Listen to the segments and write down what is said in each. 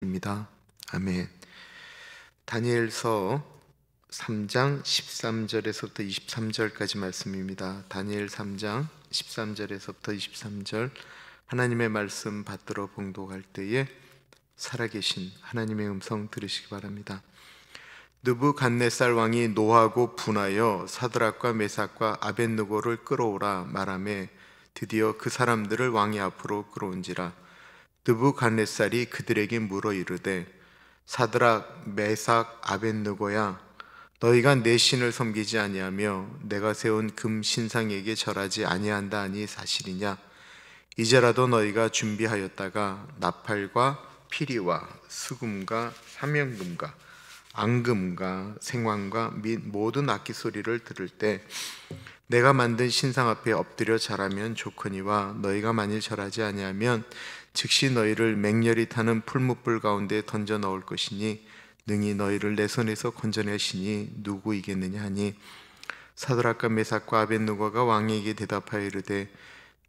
입니다. 아멘. 다니엘서 3장 13절에서부터 23절까지 말씀입니다. 다니엘 3장 13절에서부터 23절 하나님의 말씀 받들어 봉독할 때에 살아계신 하나님의 음성 들으시기 바랍니다. 느부갓네살 왕이 노하고 분하여 사드락과 메삭과 아벳느고를 끌어오라 말하매 드디어 그 사람들을 왕의 앞으로 끌어온지라. 느부갓네살이 그들에게 물어 이르되 사드락 메삭 아벳느고야, 너희가 내 신을 섬기지 아니하며 내가 세운 금 신상에게 절하지 아니한다 하니 사실이냐? 이제라도 너희가 준비하였다가 나팔과 피리와 수금과 사명금과 앙금과 생황과 및 모든 악기 소리를 들을 때 내가 만든 신상 앞에 엎드려 절하면 좋거니와 너희가 만일 절하지 아니하면 즉시 너희를 맹렬히 타는 풀무불 가운데 던져 넣을 것이니 능히 너희를 내 손에서 건져내시니 누구 이겠느냐 하니 사드락과 메삭과 아벳느고가 왕에게 대답하여 이르되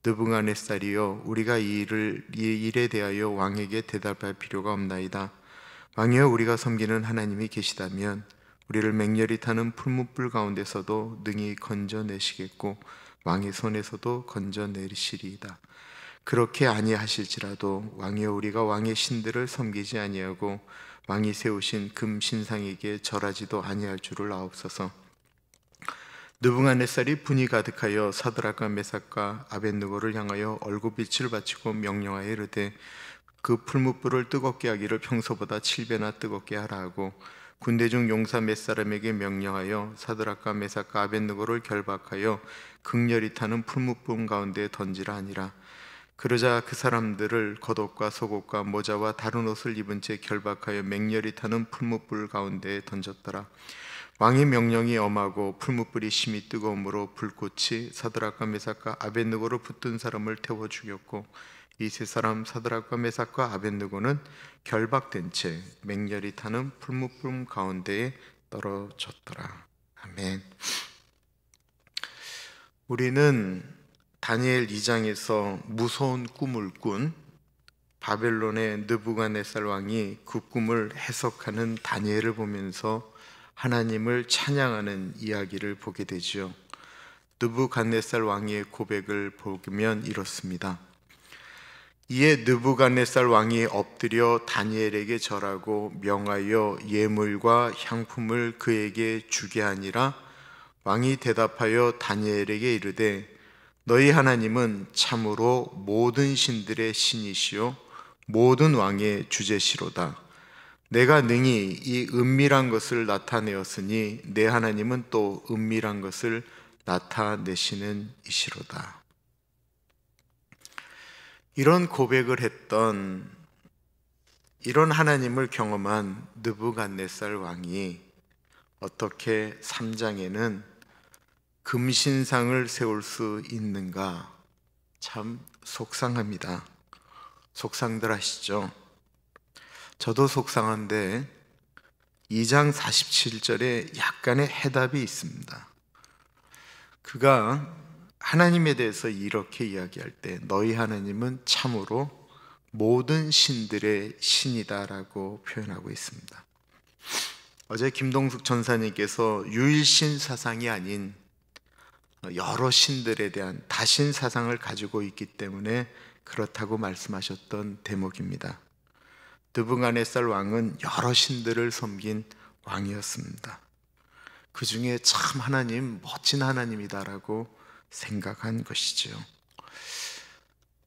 느부갓네살이여, 우리가 이 일에 대하여 왕에게 대답할 필요가 없나이다. 왕이여, 우리가 섬기는 하나님이 계시다면 우리를 맹렬히 타는 풀무불 가운데서도 능히 건져내시겠고 왕의 손에서도 건져내시리이다. 그렇게 아니하실지라도 왕이여, 우리가 왕의 신들을 섬기지 아니하고 왕이 세우신 금 신상에게 절하지도 아니할 줄을 아옵소서. 느부갓네살이 분이 가득하여 사드락과 메삭과 아벳느고를 향하여 얼굴빛을 바치고 명령하여 이르되 그 풀무불을 뜨겁게 하기를 평소보다 7배나 뜨겁게 하라 하고 군대 중 용사 몇 사람에게 명령하여 사드락과 메삭과 아벳느고를 결박하여 극렬히 타는 풀무불 가운데 던지라 하니라. 그러자 그 사람들을 겉옷과 속옷과 모자와 다른 옷을 입은 채 결박하여 맹렬히 타는 풀무불 가운데에 던졌더라. 왕의 명령이 엄하고 풀무불이 심히 뜨거움으로 불꽃이 사드락과 메삭과 아벳느고로 붙든 사람을 태워 죽였고 이 세 사람 사드락과 메삭과 아벳느고는 결박된 채 맹렬히 타는 풀무불 가운데에 떨어졌더라. 아멘. 우리는 다니엘 2장에서 무서운 꿈을 꾼 바벨론의 느부갓네살 왕이 그 꿈을 해석하는 다니엘을 보면서 하나님을 찬양하는 이야기를 보게 되죠. 느부갓네살 왕의 고백을 보면 이렇습니다. 이에 느부갓네살 왕이 엎드려 다니엘에게 절하고 명하여 예물과 향품을 그에게 주게 하니라. 왕이 대답하여 다니엘에게 이르되 너희 하나님은 참으로 모든 신들의 신이시요 모든 왕의 주제시로다. 내가 능히 이 은밀한 것을 나타내었으니 내 하나님은 또 은밀한 것을 나타내시는 이시로다. 이런 고백을 했던, 이런 하나님을 경험한 느부갓네살 왕이 어떻게 3장에는 금신상을 세울 수 있는가? 참 속상합니다. 속상들 하시죠? 저도 속상한데 2장 47절에 약간의 해답이 있습니다. 그가 하나님에 대해서 이렇게 이야기할 때 너희 하나님은 참으로 모든 신들의 신이다라고 표현하고 있습니다. 어제 김동숙 전사님께서 유일신 사상이 아닌 여러 신들에 대한 다신 사상을 가지고 있기 때문에 그렇다고 말씀하셨던 대목입니다. 느부갓네살 왕은 여러 신들을 섬긴 왕이었습니다. 그 중에 참 하나님, 멋진 하나님이다라고 생각한 것이죠.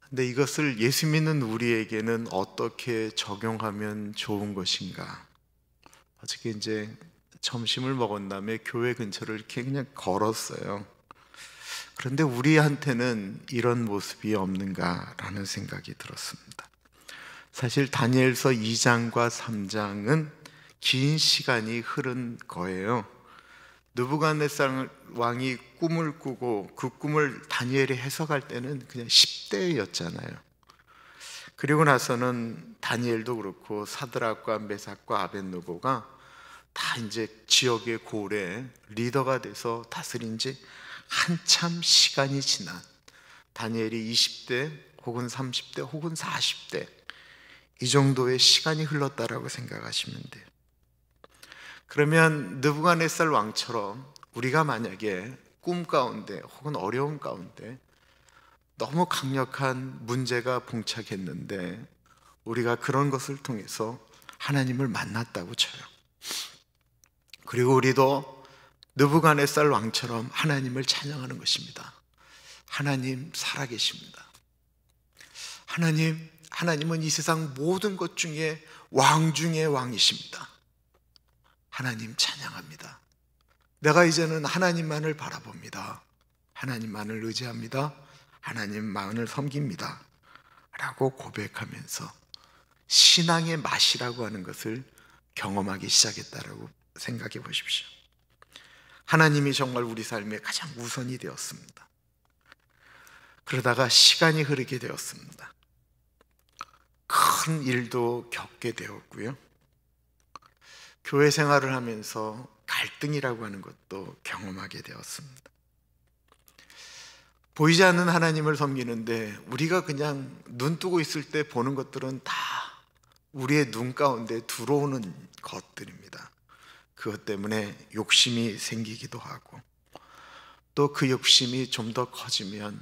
근데 이것을 예수 믿는 우리에게는 어떻게 적용하면 좋은 것인가? 어저께 이제 점심을 먹은 다음에 교회 근처를 이렇게 그냥 걸었어요. 그런데 우리한테는 이런 모습이 없는가라는 생각이 들었습니다. 사실 다니엘서 2장과 3장은 긴 시간이 흐른 거예요. 느부갓네살 왕이 꿈을 꾸고 그 꿈을 다니엘이 해석할 때는 그냥 10대였잖아요. 그리고 나서는 다니엘도 그렇고 사드락과 메삭과 아벳느고가 다 이제 지역의 고래 리더가 돼서 다스린 지 한참 시간이 지난 다니엘이 20대 혹은 30대 혹은 40대 이 정도의 시간이 흘렀다라고 생각하시면 돼요. 그러면 느부갓네살 왕처럼 우리가 만약에 꿈 가운데 혹은 어려움 가운데 너무 강력한 문제가 봉착했는데 우리가 그런 것을 통해서 하나님을 만났다고 쳐요. 그리고 우리도 느부갓네살 왕처럼 하나님을 찬양하는 것입니다. 하나님 살아계십니다. 하나님은 이 세상 모든 것 중에 왕 중에 왕이십니다. 하나님 찬양합니다. 내가 이제는 하나님만을 바라봅니다. 하나님만을 의지합니다. 하나님만을 섬깁니다. 라고 고백하면서 신앙의 맛이라고 하는 것을 경험하기 시작했다라고 생각해 보십시오. 하나님이 정말 우리 삶의 가장 우선이 되었습니다. 그러다가 시간이 흐르게 되었습니다. 큰 일도 겪게 되었고요. 교회 생활을 하면서 갈등이라고 하는 것도 경험하게 되었습니다. 보이지 않는 하나님을 섬기는데 우리가 그냥 눈 뜨고 있을 때 보는 것들은 다 우리의 눈 가운데 들어오는 것들입니다. 그것 때문에 욕심이 생기기도 하고 또 그 욕심이 좀 더 커지면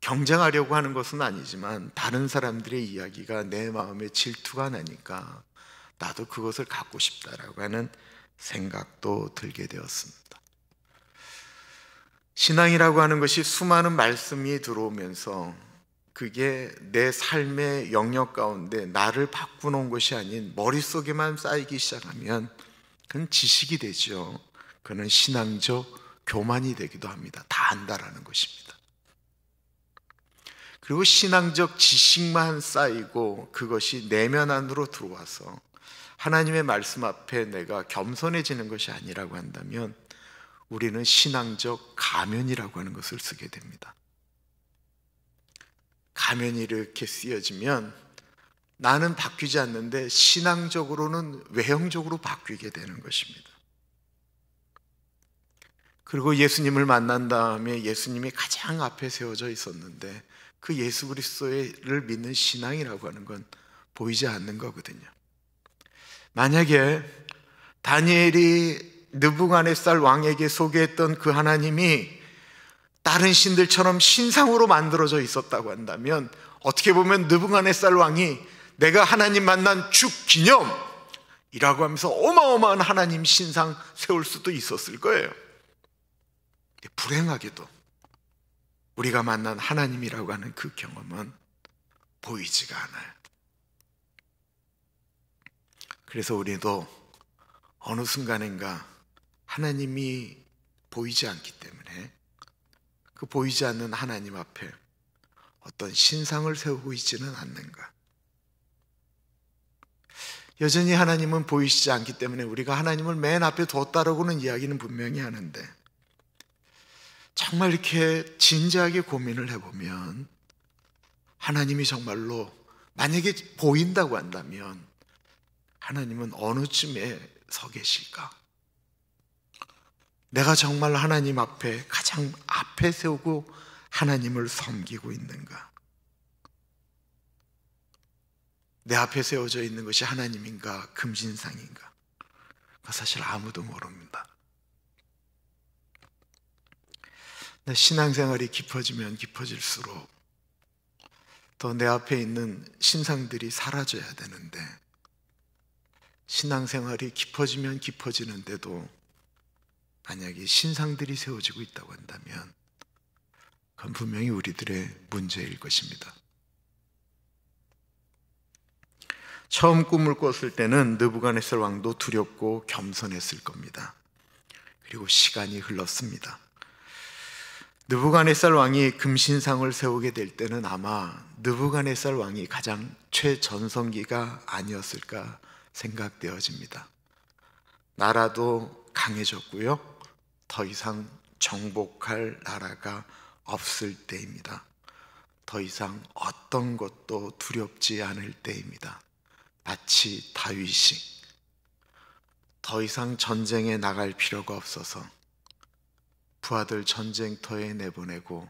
경쟁하려고 하는 것은 아니지만 다른 사람들의 이야기가 내 마음에 질투가 나니까 나도 그것을 갖고 싶다라고 하는 생각도 들게 되었습니다. 신앙이라고 하는 것이 수많은 말씀이 들어오면서 그게 내 삶의 영역 가운데 나를 바꾸는 것이 아닌 머릿속에만 쌓이기 시작하면 그건 지식이 되죠. 그는 신앙적 교만이 되기도 합니다. 다 안다라는 것입니다. 그리고 신앙적 지식만 쌓이고 그것이 내면 안으로 들어와서 하나님의 말씀 앞에 내가 겸손해지는 것이 아니라고 한다면 우리는 신앙적 가면이라고 하는 것을 쓰게 됩니다. 가면이 이렇게 쓰여지면 나는 바뀌지 않는데 신앙적으로는 외형적으로 바뀌게 되는 것입니다. 그리고 예수님을 만난 다음에 예수님이 가장 앞에 세워져 있었는데 그 예수 그리스도를 믿는 신앙이라고 하는 건 보이지 않는 거거든요. 만약에 다니엘이 느부갓네살 왕에게 소개했던 그 하나님이 다른 신들처럼 신상으로 만들어져 있었다고 한다면 어떻게 보면 느부갓네살 왕이 내가 하나님 만난 축기념이라고 하면서 어마어마한 하나님 신상 세울 수도 있었을 거예요. 불행하게도 우리가 만난 하나님이라고 하는 그 경험은 보이지가 않아요. 그래서 우리도 어느 순간인가 하나님이 보이지 않기 때문에 그 보이지 않는 하나님 앞에 어떤 신상을 세우고 있지는 않는가. 여전히 하나님은 보이시지 않기 때문에 우리가 하나님을 맨 앞에 뒀다라고는 이야기는 분명히 하는데 정말 이렇게 진지하게 고민을 해보면 하나님이 정말로 만약에 보인다고 한다면 하나님은 어느 쯤에 서 계실까? 내가 정말 하나님 앞에 가장 앞에 세우고 하나님을 섬기고 있는가? 내 앞에 세워져 있는 것이 하나님인가 금신상인가? 그 사실 아무도 모릅니다. 내 신앙생활이 깊어지면 깊어질수록 더 내 앞에 있는 신상들이 사라져야 되는데 신앙생활이 깊어지면 깊어지는데도 만약에 신상들이 세워지고 있다고 한다면 그건 분명히 우리들의 문제일 것입니다. 처음 꿈을 꿨을 때는 느부갓네살 왕도 두렵고 겸손했을 겁니다. 그리고 시간이 흘렀습니다. 느부갓네살 왕이 금신상을 세우게 될 때는 아마 느부갓네살 왕이 가장 최전성기가 아니었을까 생각되어집니다. 나라도 강해졌고요. 더 이상 정복할 나라가 없을 때입니다. 더 이상 어떤 것도 두렵지 않을 때입니다. 마치 다윗이 더 이상 전쟁에 나갈 필요가 없어서 부하들 전쟁터에 내보내고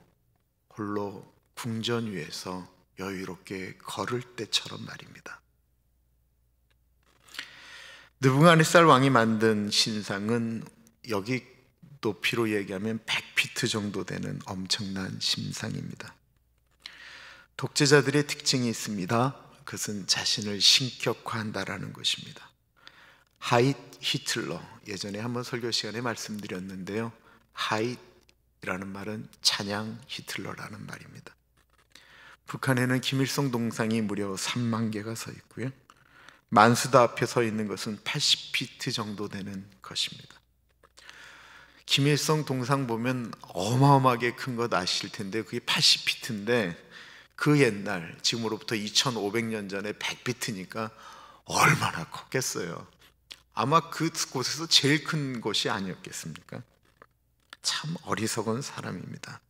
홀로 궁전 위에서 여유롭게 걸을 때처럼 말입니다. 느부갓네살 왕이 만든 신상은 여기 높이로 얘기하면 100피트 정도 되는 엄청난 신상입니다. 독재자들의 특징이 있습니다. 그것은 자신을 신격화한다라는 것입니다. 하이 히틀러, 예전에 한번 설교 시간에 말씀드렸는데요, 하이라는 말은 찬양 히틀러라는 말입니다. 북한에는 김일성 동상이 무려 3만 개가 서 있고요, 만수다 앞에 서 있는 것은 80피트 정도 되는 것입니다. 김일성 동상 보면 어마어마하게 큰 것 아실 텐데 그게 80피트인데 그 옛날, 지금으로부터 2500년 전에 100피트니까 얼마나 컸겠어요. 아마 그곳에서 제일 큰 곳이 아니었겠습니까? 참 어리석은 사람입니다.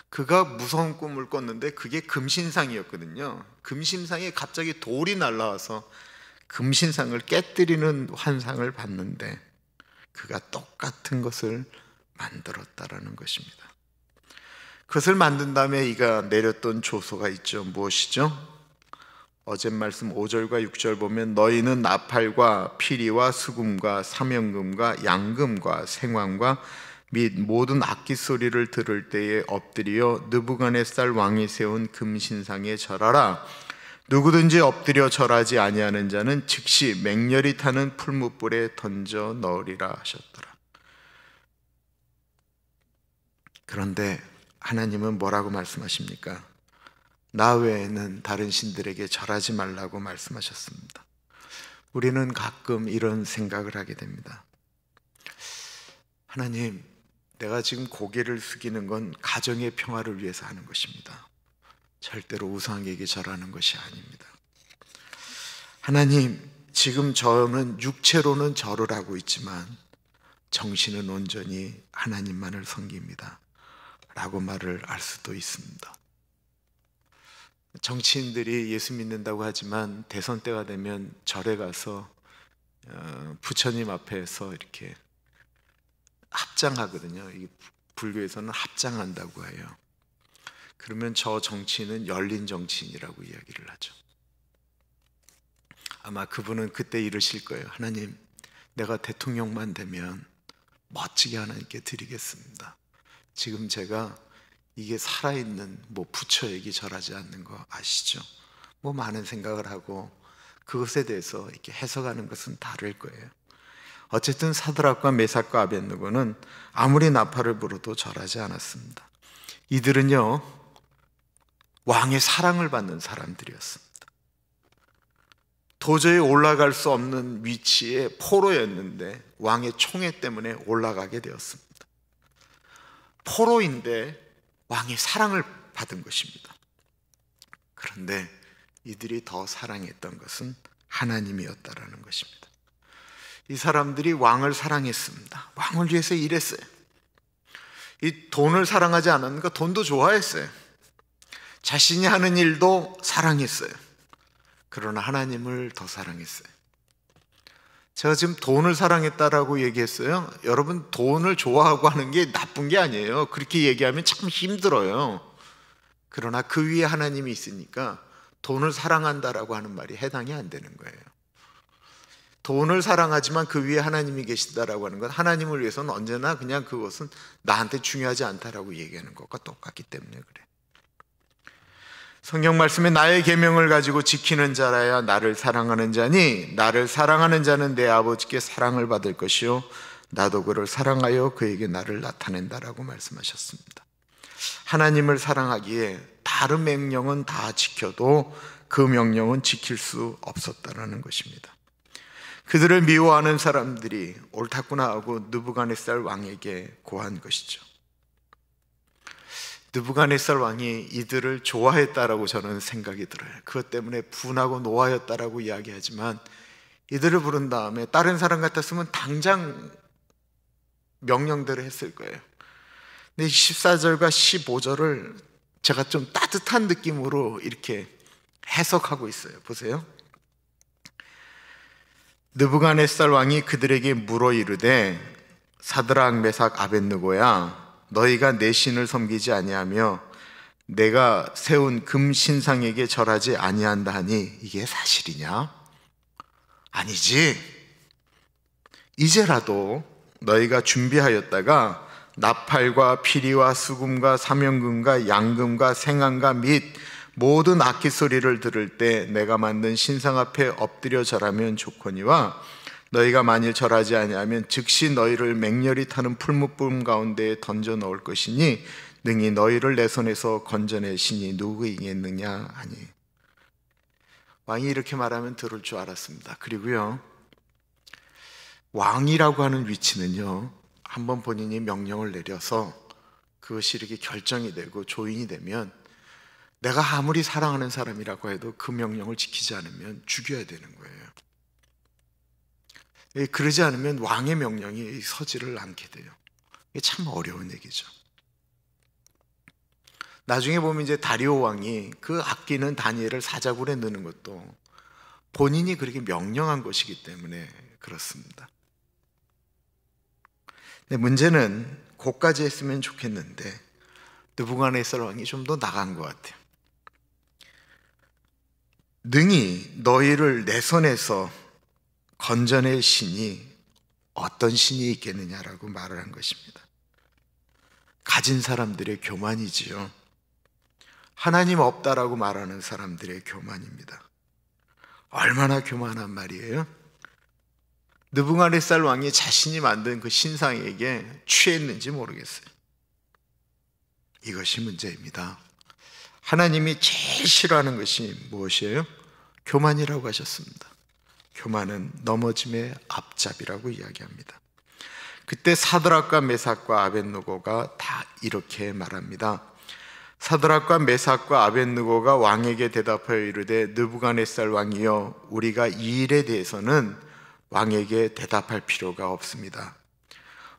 그가 무서운 꿈을 꿨는데 그게 금신상이었거든요. 금신상에 갑자기 돌이 날라와서 금신상을 깨뜨리는 환상을 봤는데 그가 똑같은 것을 만들었다라는 것입니다. 그것을 만든 다음에 이가 내렸던 조소가 있죠. 무엇이죠? 어제 말씀 5절과 6절 보면 너희는 나팔과 피리와 수금과 사명금과 양금과 생황과 및 모든 악기 소리를 들을 때에 엎드려 느부갓네살 왕이 세운 금신상에 절하라. 누구든지 엎드려 절하지 아니하는 자는 즉시 맹렬히 타는 풀무불에 던져 넣으리라 하셨더라. 그런데 하나님은 뭐라고 말씀하십니까? 나 외에는 다른 신들에게 절하지 말라고 말씀하셨습니다. 우리는 가끔 이런 생각을 하게 됩니다. 하나님, 내가 지금 고개를 숙이는 건 가정의 평화를 위해서 하는 것입니다. 절대로 우상에게 절하는 것이 아닙니다. 하나님, 지금 저는 육체로는 절을 하고 있지만 정신은 온전히 하나님만을 섬깁니다 라고 말을 할 수도 있습니다. 정치인들이 예수 믿는다고 하지만 대선 때가 되면 절에 가서 부처님 앞에서 이렇게 합장하거든요. 불교에서는 합장한다고 해요. 그러면 저 정치인은 열린 정치인이라고 이야기를 하죠. 아마 그분은 그때 이러실 거예요. 하나님, 내가 대통령만 되면 멋지게 하나님께 드리겠습니다. 지금 제가 이게 살아있는 부처에게 절하지 않는 거 아시죠? 많은 생각을 하고 그것에 대해서 이렇게 해석하는 것은 다를 거예요. 어쨌든 사드락과 메삭과 아벳느고는 아무리 나팔을 불어도 절하지 않았습니다. 이들은요, 왕의 사랑을 받는 사람들이었습니다. 도저히 올라갈 수 없는 위치에 포로였는데 왕의 총애 때문에 올라가게 되었습니다. 포로인데 왕의 사랑을 받은 것입니다. 그런데 이들이 더 사랑했던 것은 하나님이었다라는 것입니다. 이 사람들이 왕을 사랑했습니다. 왕을 위해서 일했어요. 이 돈을 사랑하지 않았는가? 돈도 좋아했어요. 자신이 하는 일도 사랑했어요. 그러나 하나님을 더 사랑했어요. 제가 지금 돈을 사랑했다라고 얘기했어요. 여러분, 돈을 좋아하고 하는 게 나쁜 게 아니에요. 그렇게 얘기하면 참 힘들어요. 그러나 그 위에 하나님이 있으니까 돈을 사랑한다라고 하는 말이 해당이 안 되는 거예요. 돈을 사랑하지만 그 위에 하나님이 계신다라고 하는 건 하나님을 위해서는 언제나 그냥 그것은 나한테 중요하지 않다라고 얘기하는 것과 똑같기 때문에 그래. 성경 말씀에 나의 계명을 가지고 지키는 자라야 나를 사랑하는 자니 나를 사랑하는 자는 내 아버지께 사랑을 받을 것이요 나도 그를 사랑하여 그에게 나를 나타낸다라고 말씀하셨습니다. 하나님을 사랑하기에 다른 명령은 다 지켜도 그 명령은 지킬 수 없었다라는 것입니다. 그들을 미워하는 사람들이 옳다구나 하고 느부갓네살 왕에게 고한 것이죠. 느부갓네살 왕이 이들을 좋아했다라고 저는 생각이 들어요. 그것 때문에 분하고 노하였다라고 이야기하지만 이들을 부른 다음에 다른 사람 같았으면 당장 명령대로 했을 거예요. 근데 14절과 15절을 제가 좀 따뜻한 느낌으로 이렇게 해석하고 있어요. 보세요. 느부갓네살 왕이 그들에게 물어 이르되 사드락 메삭 아벳느고야 너희가 내 신을 섬기지 아니하며 내가 세운 금 신상에게 절하지 아니한다 하니 이게 사실이냐? 아니지. 이제라도 너희가 준비하였다가 나팔과 피리와 수금과 사명금과 양금과 생안과 및 모든 악기 소리를 들을 때 내가 만든 신상 앞에 엎드려 절하면 좋거니와 너희가 만일 절하지 아니하면 즉시 너희를 맹렬히 타는 풀무불 가운데에 던져 넣을 것이니 능히 너희를 내 손에서 건져내시니 누구이겠느냐 하니. 왕이 이렇게 말하면 들을 줄 알았습니다. 그리고요, 왕이라고 하는 위치는요, 한번 본인이 명령을 내려서 그것이 이렇게 결정이 되고 조인이 되면 내가 아무리 사랑하는 사람이라고 해도 그 명령을 지키지 않으면 죽여야 되는 거예요. 그러지 않으면 왕의 명령이 서지를 않게 돼요. 이게 참 어려운 얘기죠. 나중에 보면 이제 다리오 왕이 그 아끼는 다니엘을 사자굴에 넣는 것도 본인이 그렇게 명령한 것이기 때문에 그렇습니다. 근데 문제는 그까지 했으면 좋겠는데 느부갓네살 왕이 좀 더 나간 것 같아요. 능히 너희를 내 손에서 건져낼 신이 어떤 신이 있겠느냐라고 말을 한 것입니다. 가진 사람들의 교만이지요. 하나님 없다라고 말하는 사람들의 교만입니다. 얼마나 교만한 말이에요. 느부갓네살 왕이 자신이 만든 그 신상에게 취했는지 모르겠어요. 이것이 문제입니다. 하나님이 제일 싫어하는 것이 무엇이에요? 교만이라고 하셨습니다. 교만은 넘어짐의 앞잡이라고 이야기합니다. 그때 사드락과 메삭과 아벳느고가 다 이렇게 말합니다. 사드락과 메삭과 아벳느고가 왕에게 대답하여 이르되 느부갓네살 왕이여, 우리가 이 일에 대해서는 왕에게 대답할 필요가 없습니다.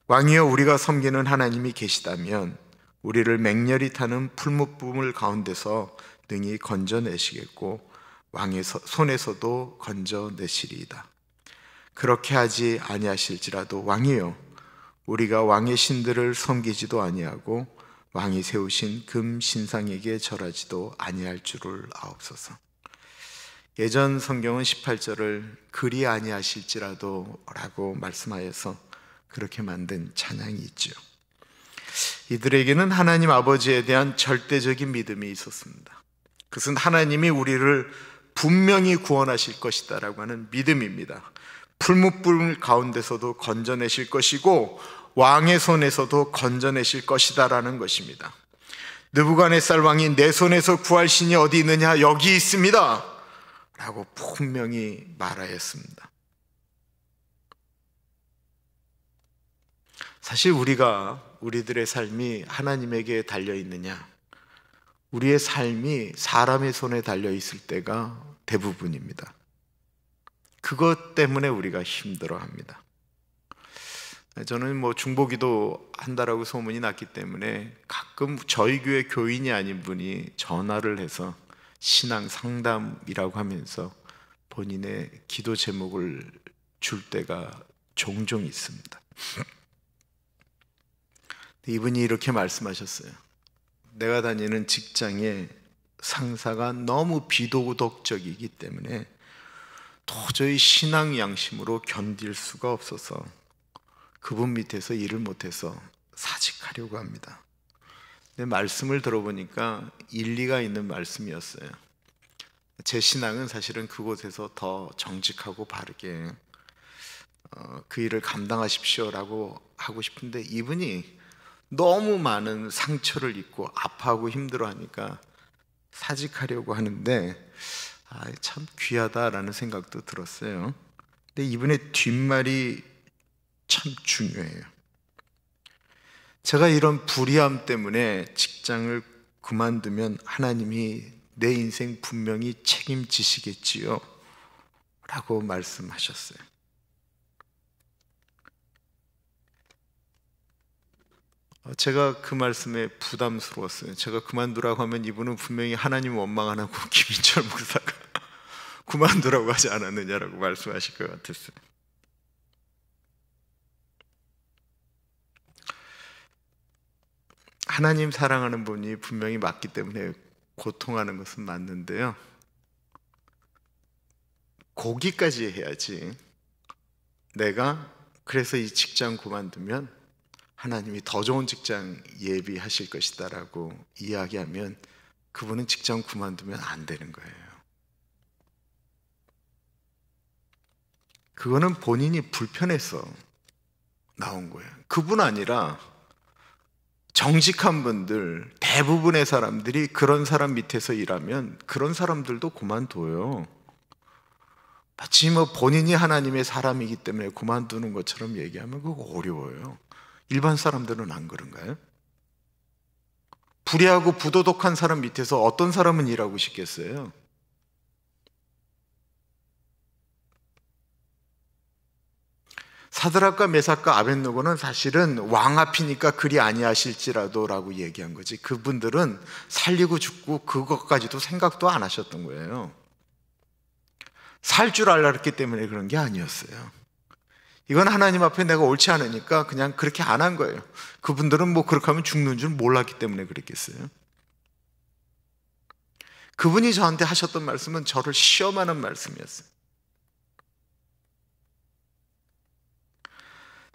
왕이여, 우리가 섬기는 하나님이 계시다면 우리를 맹렬히 타는 풀무불 가운데서 능히 건져내시겠고 왕의 손에서도 건져내시리이다. 그렇게 하지 아니하실지라도 왕이여, 우리가 왕의 신들을 섬기지도 아니하고 왕이 세우신 금 신상에게 절하지도 아니할 줄을 아옵소서. 예전 성경은 18절을 그리 아니하실지라도 라고 말씀하여서 그렇게 만든 찬양이 있죠. 이들에게는 하나님 아버지에 대한 절대적인 믿음이 있었습니다. 그것은 하나님이 우리를 분명히 구원하실 것이다 라고 하는 믿음입니다. 풀무불 가운데서도 건져내실 것이고 왕의 손에서도 건져내실 것이다 라는 것입니다. 느부갓네살 왕이 내 손에서 구할 신이 어디 있느냐, 여기 있습니다 라고 분명히 말하였습니다. 사실 우리들의 삶이 하나님에게 달려있느냐, 우리의 삶이 사람의 손에 달려있을 때가 대부분입니다. 그것 때문에 우리가 힘들어합니다. 저는 중보기도 한다라고 소문이 났기 때문에 가끔 저희 교회 교인이 아닌 분이 전화를 해서 신앙 상담이라고 하면서 본인의 기도 제목을 줄 때가 종종 있습니다. 이분이 이렇게 말씀하셨어요. 내가 다니는 직장의 상사가 너무 비도덕적이기 때문에 도저히 신앙 양심으로 견딜 수가 없어서 그분 밑에서 일을 못해서 사직하려고 합니다. 근데 말씀을 들어보니까 일리가 있는 말씀이었어요. 제 신앙은 사실은 그곳에서 더 정직하고 바르게 그 일을 감당하십시오라고 하고 싶은데 이분이 너무 많은 상처를 입고 아파하고 힘들어하니까 사직하려고 하는데 참 귀하다라는 생각도 들었어요. 근데 이분의 뒷말이 참 중요해요. 제가 이런 불의함 때문에 직장을 그만두면 하나님이 내 인생 분명히 책임지시겠지요 라고 말씀하셨어요. 제가 그 말씀에 부담스러웠어요. 제가 그만두라고 하면 이분은 분명히 하나님 원망 안 하고 김인철 목사가 그만두라고 하지 않았느냐라고 말씀하실 것 같았어요. 하나님 사랑하는 분이 분명히 맞기 때문에 고통하는 것은 맞는데요, 거기까지 해야지 내가 그래서 이 직장 그만두면 하나님이 더 좋은 직장 예비하실 것이다 라고 이야기하면 그분은 직장 그만두면 안 되는 거예요. 그거는 본인이 불편해서 나온 거예요. 그분 아니라 정직한 분들, 대부분의 사람들이 그런 사람 밑에서 일하면 그런 사람들도 그만둬요. 마치 뭐 본인이 하나님의 사람이기 때문에 그만두는 것처럼 얘기하면 그거 어려워요. 일반 사람들은 안 그런가요? 불의하고 부도덕한 사람 밑에서 어떤 사람은 일하고 싶겠어요? 사드락과 메삭과 아벳느고는 사실은 왕 앞이니까 그리 아니하실지라도 라고 얘기한 거지, 그분들은 살리고 죽고 그것까지도 생각도 안 하셨던 거예요. 살 줄 알았기 때문에 그런 게 아니었어요. 이건 하나님 앞에 내가 옳지 않으니까 그냥 그렇게 안 한 거예요. 그분들은 뭐 그렇게 하면 죽는 줄 몰랐기 때문에 그랬겠어요. 그분이 저한테 하셨던 말씀은 저를 시험하는 말씀이었어요.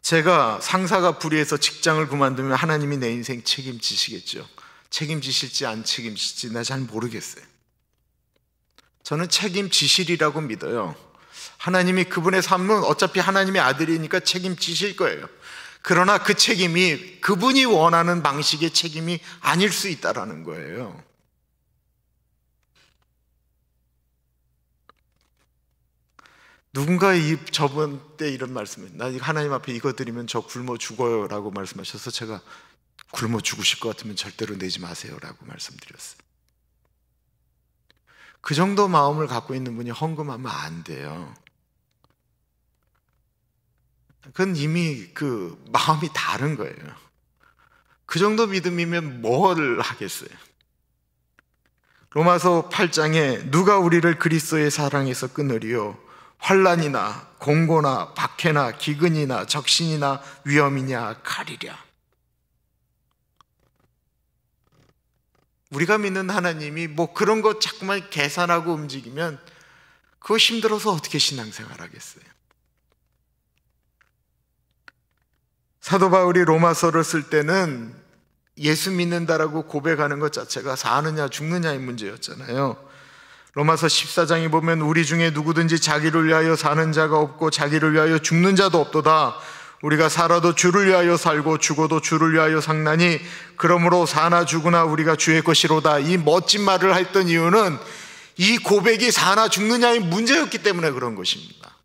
제가 상사가 불의해서 직장을 그만두면 하나님이 내 인생 책임지시겠죠. 책임지실지 안 책임지실지 나 잘 모르겠어요. 저는 책임지시리라고 믿어요. 하나님이 그분의 삶은 어차피 하나님의 아들이니까 책임지실 거예요. 그러나 그 책임이 그분이 원하는 방식의 책임이 아닐 수 있다는 거예요. 누군가 저번 때 이런 말씀을, 나 하나님 앞에 이거 드리면 저 굶어 죽어요 라고 말씀하셔서 제가 굶어 죽으실 것 같으면 절대로 내지 마세요 라고 말씀드렸어요. 그 정도 마음을 갖고 있는 분이 헌금하면 안 돼요. 그건 이미 그 마음이 다른 거예요. 그 정도 믿음이면 뭘 하겠어요? 로마서 8장에 누가 우리를 그리스도의 사랑에서 끊으리요? 환난이나 공고나 박해나 기근이나 적신이나 위험이냐 가리랴. 우리가 믿는 하나님이 뭐 그런 거 자꾸만 계산하고 움직이면 그거 힘들어서 어떻게 신앙생활 하겠어요? 사도 바울이 로마서를 쓸 때는 예수 믿는다라고 고백하는 것 자체가 사느냐 죽느냐의 문제였잖아요. 로마서 14장에 보면 우리 중에 누구든지 자기를 위하여 사는 자가 없고 자기를 위하여 죽는 자도 없도다. 우리가 살아도 주를 위하여 살고 죽어도 주를 위하여 삭나니 그러므로 사나 죽으나 우리가 주의 것이로다. 이 멋진 말을 했던 이유는 이 고백이 사나 죽느냐의 문제였기 때문에 그런 것입니다.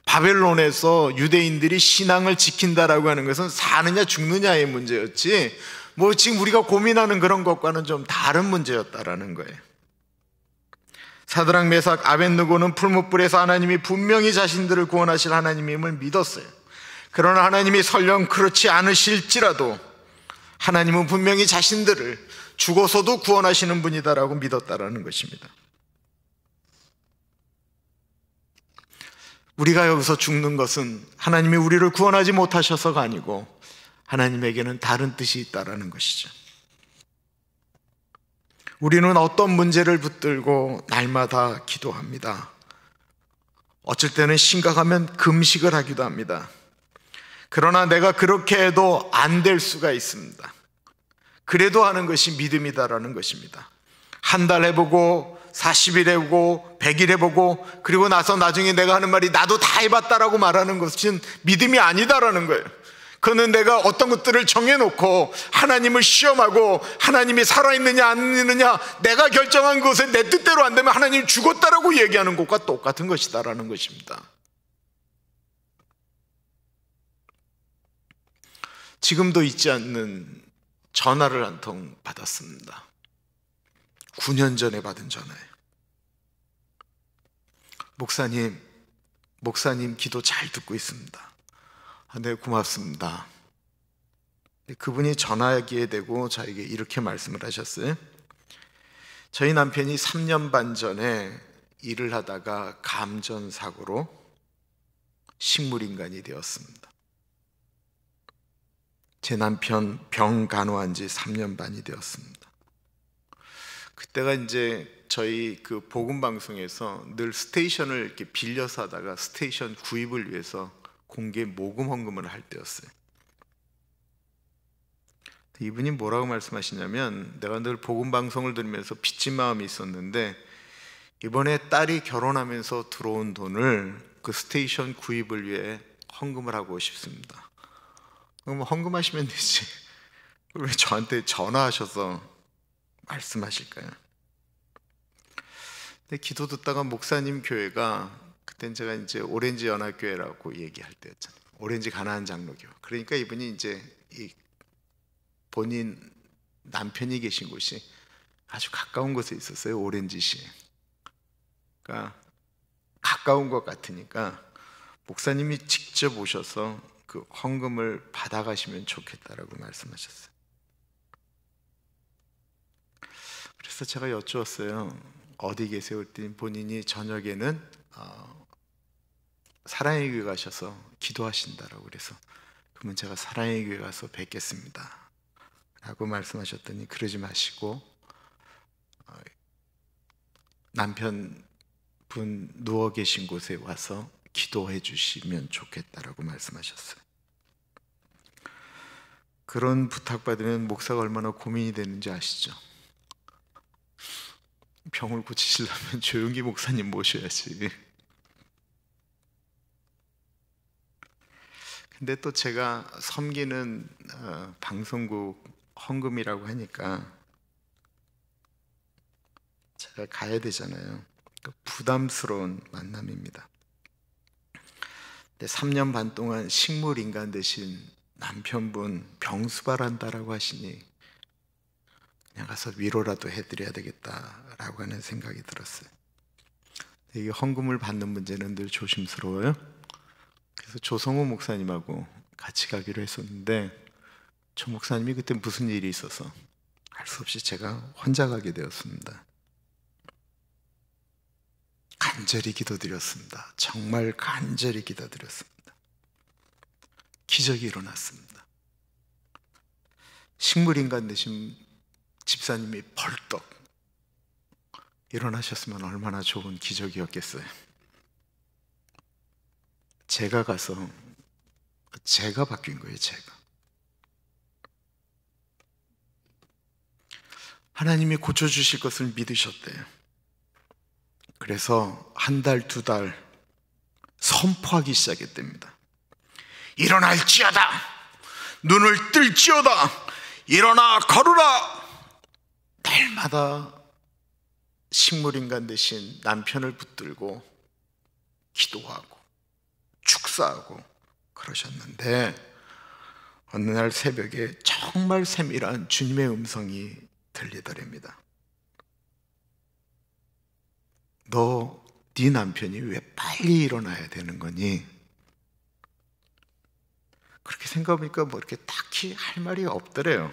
바벨론에서 유대인들이 신앙을 지킨다라고 하는 것은 사느냐 죽느냐의 문제였지, 뭐 지금 우리가 고민하는 그런 것과는 좀 다른 문제였다라는 거예요. 사드락 메삭 아벳느고는 풀무불에서 하나님이 분명히 자신들을 구원하실 하나님임을 믿었어요. 그러나 하나님이 설령 그렇지 않으실지라도 하나님은 분명히 자신들을 죽어서도 구원하시는 분이다라고 믿었다라는 것입니다. 우리가 여기서 죽는 것은 하나님이 우리를 구원하지 못하셔서가 아니고 하나님에게는 다른 뜻이 있다라는 것이죠. 우리는 어떤 문제를 붙들고 날마다 기도합니다. 어쩔 때는 심각하면 금식을 하기도 합니다. 그러나 내가 그렇게 해도 안 될 수가 있습니다. 그래도 하는 것이 믿음이다라는 것입니다. 한 달 해보고 40일 해보고 100일 해보고 그리고 나서 나중에 내가 하는 말이 나도 다 해봤다라고 말하는 것은 믿음이 아니다라는 거예요. 그는 내가 어떤 것들을 정해놓고 하나님을 시험하고 하나님이 살아있느냐 안 있느냐 내가 결정한 것에 내 뜻대로 안 되면 하나님이 죽었다라고 얘기하는 것과 똑같은 것이다라는 것입니다. 지금도 잊지 않는 전화를 한 통 받았습니다. 9년 전에 받은 전화예요. 목사님 기도 잘 듣고 있습니다. 네, 고맙습니다. 그분이 전화하기에 되고 저에게 이렇게 말씀을 하셨어요. 저희 남편이 3년 반 전에 일을 하다가 감전사고로 식물인간이 되었습니다. 제 남편 병 간호한 지 3년 반이 되었습니다. 그때가 이제 저희 그 복음 방송에서 늘 스테이션을 이렇게 빌려서 하다가 스테이션 구입을 위해서 공개 모금 헌금을 할 때였어요. 이분이 뭐라고 말씀하시냐면, 내가 늘 복음 방송을 들으면서 빚진 마음이 있었는데 이번에 딸이 결혼하면서 들어온 돈을 그 스테이션 구입을 위해 헌금을 하고 싶습니다. 그럼 헌금하시면 되지, 왜 저한테 전화하셔서 말씀하실까요? 근데 기도 듣다가 목사님 교회가, 그땐 제가 이제 오렌지 연합교회라고 얘기할 때였잖아요. 오렌지 가나안 장로교. 그러니까 이분이 이제 이 본인 남편이 계신 곳이 아주 가까운 곳에 있었어요. 오렌지시에. 그러니까 가까운 것 같으니까 목사님이 직접 오셔서 그 헌금을 받아가시면 좋겠다라고 말씀하셨어요. 그래서 제가 여쭈었어요. 어디 계세요? 그랬더니 본인이 저녁에는 사랑의 교회 가셔서 기도하신다라고, 그래서 그러면 제가 사랑의 교회 가서 뵙겠습니다 라고 말씀하셨더니, 그러지 마시고 남편분 누워 계신 곳에 와서 기도해 주시면 좋겠다라고 말씀하셨어요. 그런 부탁받으면 목사가 얼마나 고민이 되는지 아시죠? 병을 고치시려면 조용히 목사님 모셔야지. 근데 또 제가 섬기는 방송국 헌금이라고 하니까 제가 가야 되잖아요. 부담스러운 만남입니다. 근데 3년 반 동안 식물인간 되신 남편분 병수발한다라고 하시니 그냥 가서 위로라도 해드려야 되겠다라고 하는 생각이 들었어요. 이게 헌금을 받는 문제는 늘 조심스러워요. 그래서 조성호 목사님하고 같이 가기로 했었는데, 조 목사님이 그때 무슨 일이 있어서 할 수 없이 제가 혼자 가게 되었습니다. 간절히 기도드렸습니다. 정말 간절히 기도드렸습니다. 기적이 일어났습니다. 식물인간 되신 집사님이 벌떡 일어나셨으면 얼마나 좋은 기적이었겠어요. 제가 가서 제가 바뀐 거예요. 제가. 하나님이 고쳐주실 것을 믿으셨대요. 그래서 한 달, 두 달 선포하기 시작했답니다. 일어날지어다, 눈을 뜰지어다, 일어나 걸으라. 날마다 식물인간 되신 남편을 붙들고 기도하고 축사하고 그러셨는데, 어느 날 새벽에 정말 세밀한 주님의 음성이 들리더랍니다. 너, 네 남편이 왜 빨리 일어나야 되는 거니? 그렇게 생각해보니까 뭐 이렇게 딱히 할 말이 없더래요.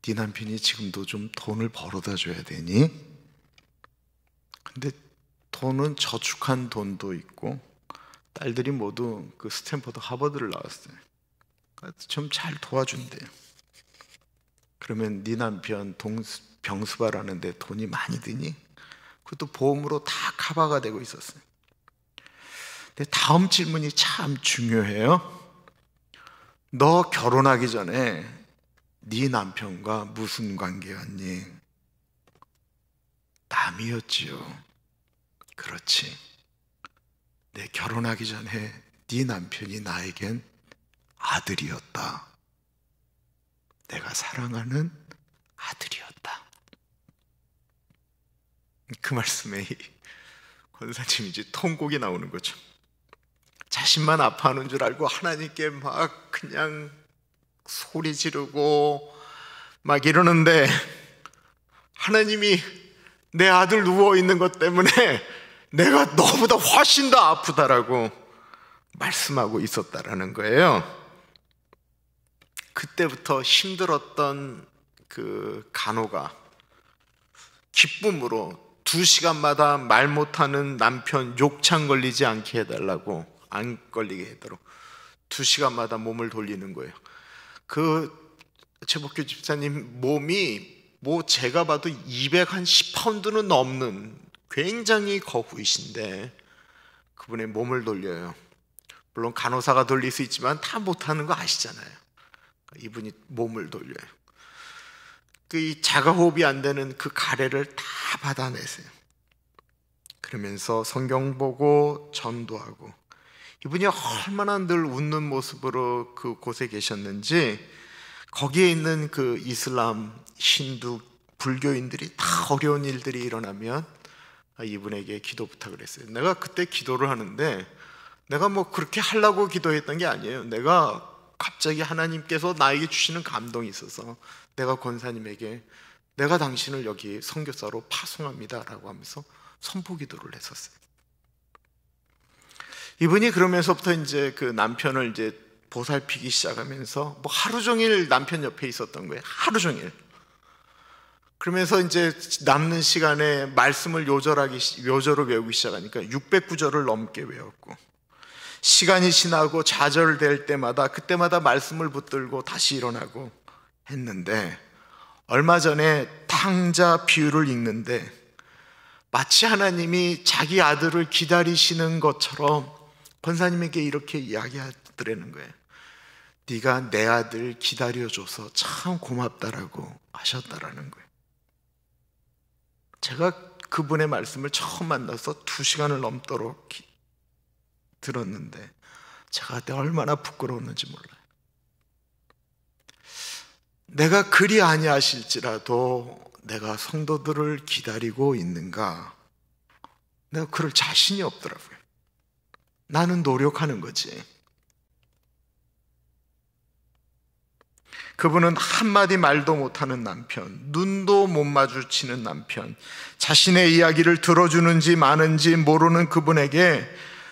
네 남편이 지금도 좀 돈을 벌어다 줘야 되니? 근데 돈은 저축한 돈도 있고, 딸들이 모두 그 스탠퍼드 하버드를 나왔어요. 그러니까 좀 잘 도와준대요. 그러면 네 남편 병수발하는데 돈이 많이 드니? 그것도 보험으로 다 커버가 되고 있었어요. 근데 다음 질문이 참 중요해요. 너 결혼하기 전에 네 남편과 무슨 관계였니? 남이었지요. 그렇지. 내 결혼하기 전에 네 남편이 나에겐 아들이었다. 내가 사랑하는 아들이었다. 그 말씀에 권사님이 이제 통곡이 나오는 거죠. 자신만 아파하는 줄 알고 하나님께 막 그냥 소리 지르고 막 이러는데, 하나님이 내 아들 누워있는 것 때문에 내가 너보다 훨씬 더 아프다라고 말씀하고 있었다라는 거예요. 그때부터 힘들었던 그 간호가 기쁨으로 2시간마다 말 못하는 남편 욕창 걸리지 않게 해달라고, 안 걸리게 해도록 2시간마다 몸을 돌리는 거예요. 그 최복규 집사님 몸이 뭐 제가 봐도 210파운드는 넘는 굉장히 거구이신데 그분의 몸을 돌려요. 물론 간호사가 돌릴 수 있지만 다 못하는 거 아시잖아요. 이분이 몸을 돌려요. 이 자가호흡이 안 되는 그 가래를 다 받아내세요. 그러면서 성경 보고 전도하고, 이분이 얼마나 늘 웃는 모습으로 그 곳에 계셨는지 거기에 있는 그 이슬람, 힌두, 불교인들이 다 어려운 일들이 일어나면 이분에게 기도 부탁을 했어요. 내가 그때 기도를 하는데 내가 뭐 그렇게 하려고 기도했던 게 아니에요. 내가 갑자기 하나님께서 나에게 주시는 감동이 있어서 내가 권사님에게 내가 당신을 여기 선교사로 파송합니다 라고 하면서 선포 기도를 했었어요. 이분이 그러면서부터 이제 그 남편을 이제 보살피기 시작하면서 뭐 하루 종일 남편 옆에 있었던 거예요. 하루 종일. 그러면서 이제 남는 시간에 말씀을 요절을 외우기 시작하니까 600구절을 넘게 외웠고, 시간이 지나고 좌절될 때마다 그때마다 말씀을 붙들고 다시 일어나고 했는데, 얼마 전에 탕자 비유를 읽는데 마치 하나님이 자기 아들을 기다리시는 것처럼 권사님에게 이렇게 이야기하더라는 거예요. 네가 내 아들 기다려줘서 참 고맙다라고 하셨다라는 거예요. 제가 그분의 말씀을 처음 만나서 2시간을 넘도록 들었는데 제가 그때 얼마나 부끄러웠는지 몰라요. 내가 그리 아니하실지라도 내가 성도들을 기다리고 있는가? 내가 그럴 자신이 없더라고요. 나는 노력하는 거지. 그분은 한마디 말도 못하는 남편, 눈도 못 마주치는 남편, 자신의 이야기를 들어주는지 마는지 모르는 그분에게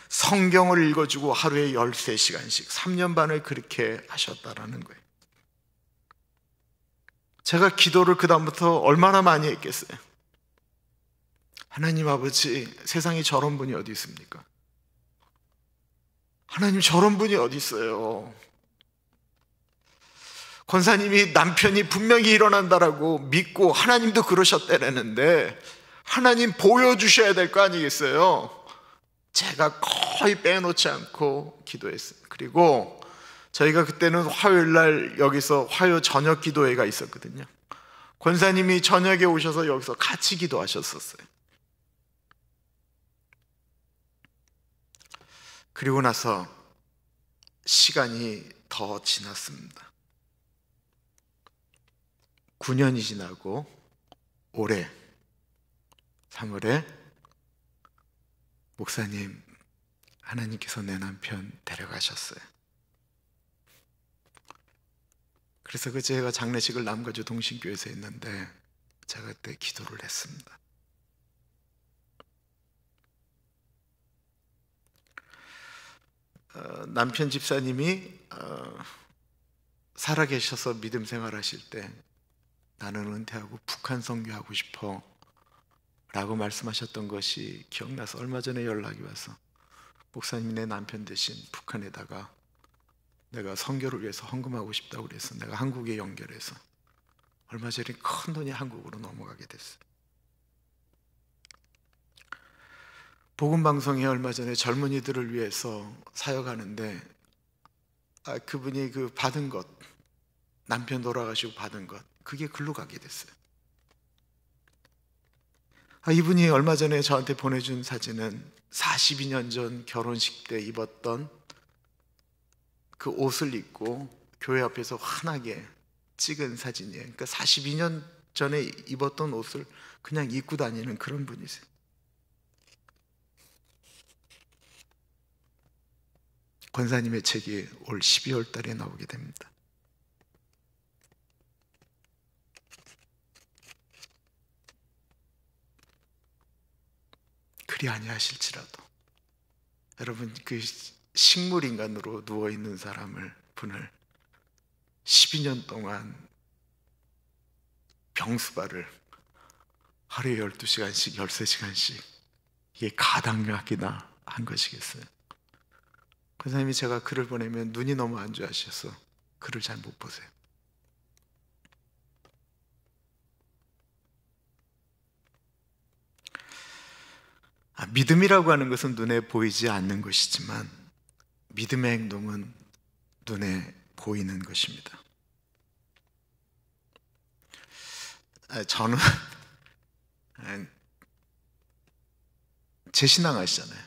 성경을 읽어주고 하루에 13시간씩 3년 반을 그렇게 하셨다라는 거예요. 제가 기도를 그 다음부터 얼마나 많이 했겠어요. 하나님 아버지, 세상에 저런 분이 어디 있습니까? 하나님, 저런 분이 어디 있어요? 권사님이 남편이 분명히 일어난다라고 믿고 하나님도 그러셨다는데 하나님 보여주셔야 될 거 아니겠어요? 제가 거의 빼놓지 않고 기도했어요. 그리고 저희가 그때는 화요일 날 여기서 화요 저녁 기도회가 있었거든요. 권사님이 저녁에 오셔서 여기서 같이 기도하셨었어요. 그리고 나서 시간이 더 지났습니다. 9년이 지나고 올해 3월에 목사님, 하나님께서 내 남편 데려가셨어요. 그래서 그 제가 장례식을 남가주 동신교회에서 했는데 제가 그때 기도를 했습니다. 남편 집사님이 살아계셔서 믿음 생활하실 때 나는 은퇴하고 북한 선교하고 싶어 라고 말씀하셨던 것이 기억나서 얼마 전에 연락이 와서 목사님이 내 남편 대신 북한에다가 내가 선교를 위해서 헌금하고 싶다고 그래서 내가 한국에 연결해서 얼마 전에 큰 돈이 한국으로 넘어가게 됐어요. 복음방송에 얼마 전에 젊은이들을 위해서 사역하는데 그분이 그 받은 것, 남편 돌아가시고 받은 것, 그게 글로 가게 됐어요. 이분이 얼마 전에 저한테 보내준 사진은 42년 전 결혼식 때 입었던 그 옷을 입고 교회 앞에서 환하게 찍은 사진이에요. 그러니까 42년 전에 입었던 옷을 그냥 입고 다니는 그런 분이세요. 권사님의 책이 올 12월 달에 나오게 됩니다. 그리 아니하실지라도 여러분, 그 식물인간으로 누워있는 분을 12년 동안 병수발을 하루에 12시간씩 13시간씩 이게 가당하기나 한 것이겠어요? 권사님이 제가 글을 보내면 눈이 너무 안 좋아하셔서 글을 잘 못 보세요. 믿음이라고 하는 것은 눈에 보이지 않는 것이지만 믿음의 행동은 눈에 보이는 것입니다. 저는 제 신앙 아시잖아요.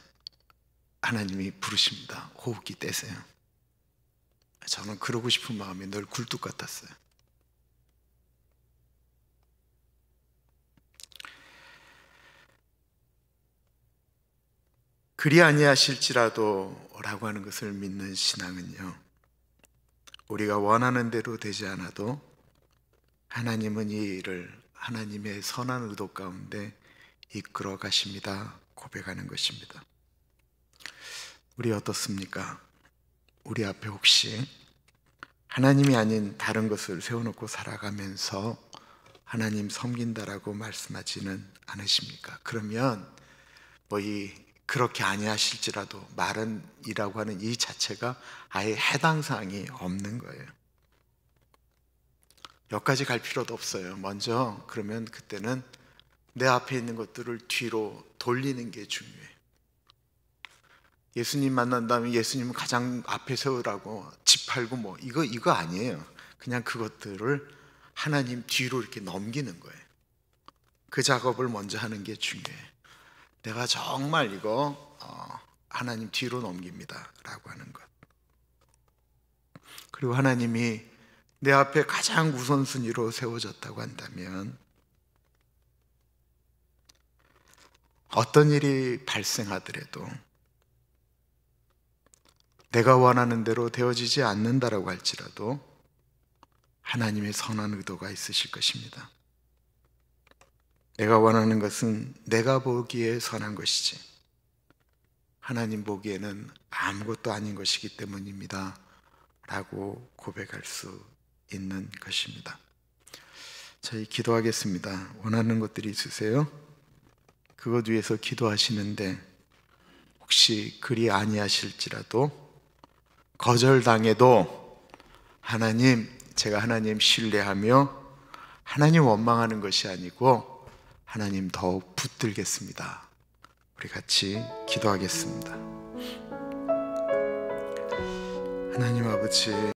하나님이 부르십니다. 호흡기 떼세요. 저는 그러고 싶은 마음이 늘 굴뚝 같았어요. 그리 아니하실지라도 라고 하는 것을 믿는 신앙은요, 우리가 원하는 대로 되지 않아도 하나님은 이 일을 하나님의 선한 의도 가운데 이끌어 가십니다 고백하는 것입니다. 우리 어떻습니까? 우리 앞에 혹시 하나님이 아닌 다른 것을 세워놓고 살아가면서 하나님 섬긴다라고 말씀하지는 않으십니까? 그러면 그렇게 아니하실지라도 말은 이라고 하는 이 자체가 아예 해당 사항이 없는 거예요. 여기까지 갈 필요도 없어요. 먼저 그러면 그때는 내 앞에 있는 것들을 뒤로 돌리는 게 중요해요. 예수님 만난 다음에 예수님은 가장 앞에 세우라고 집 팔고 이거 아니에요. 그냥 그것들을 하나님 뒤로 이렇게 넘기는 거예요. 그 작업을 먼저 하는 게 중요해요. 내가 정말 이거 하나님 뒤로 넘깁니다 라고 하는 것. 그리고 하나님이 내 앞에 가장 우선순위로 세워졌다고 한다면 어떤 일이 발생하더라도 내가 원하는 대로 되어지지 않는다라고 할지라도 하나님의 선한 의도가 있으실 것입니다. 내가 원하는 것은 내가 보기에 선한 것이지 하나님 보기에는 아무것도 아닌 것이기 때문입니다 라고 고백할 수 있는 것입니다. 저희 기도하겠습니다. 원하는 것들이 있으세요? 그것 위해서 기도하시는데 혹시 그리 아니하실지라도 거절당해도 하나님, 제가 하나님 신뢰하며 하나님 원망하는 것이 아니고 하나님 더욱 붙들겠습니다. 우리 같이 기도하겠습니다. 하나님 아버지,